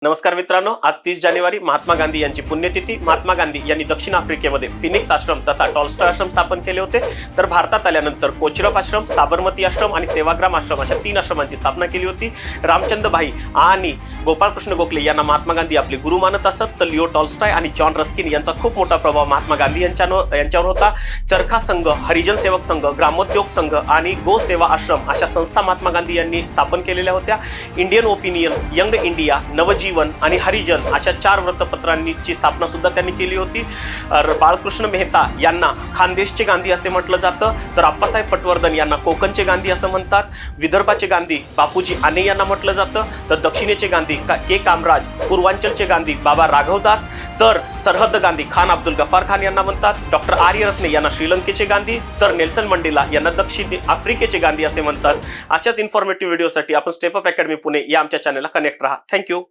नमस्कार मित्रांनो, आज 30 जानेवारी महात्मा गांधी यांची पुण्यतिथी। महात्मा गांधी यांनी दक्षिण आफ्रिकेमध्ये फिनिक्स आश्रम तथा टॉल्स्टॉय आश्रम स्थापन केले होते। तर भारतात आल्यानंतर कोचरब आश्रम, साबरमती आश्रम आणि सेवाग्राम आश्रम अशा 3 आश्रमांची स्थापना केली होती। रामचंद्र भाई आणि गोपाळकृष्ण गोखले यांना महात्मा गांधी आपले गुरु मानत असत। तर लिओ टॉल्स्टॉय आणि जॉन रस्किन यांचा खूप मोठा प्रभाव महात्मा गांधी यांच्यावर होता। चरखा संघ, हरिजन सेवक संघ, ग्रामोद्योग संघ आणि गो सेवा आश्रम अशा संस्था महात्मा गांधी यांनी स्थापन केलेल्या होत्या। इंडियन ओपिनियन, यंग इंडिया, नवजीवन आणि हरिजन अशा 4 वृत्तपत्रांची स्थापना सुद्धा त्यांनी केली होती। बाळकृष्ण मेहता यांना खानदेशचे गांधी असे म्हटलं जातं। तर अप्पासाहेब पटवर्धन यांना कोकणचे गांधी असं म्हणतात। विदर्भाचे गांधी बापूजी आने यांना म्हटलं जातं। तर दक्षिणेचे गांधी के कामराज, पूर्वांचलचे गांधी बाबा राघवदास, तर सरहद्द गांधी खान अब्दुल गफ्फार खान यांना म्हणतात। डॉक्टर आर्यरत्ने यांना श्रीलंकेचे गांधी, तर नेल्सन मंडेला यांना दक्षिण आफ्रिकेचे गांधी असे म्हणतात। अशाच इन्फॉर्मेटिव्ह व्हिडिओसाठी आपण स्टेप अप अकॅडमी पुणे या आमच्या चॅनलला कनेक्ट राहा। थँक्यू।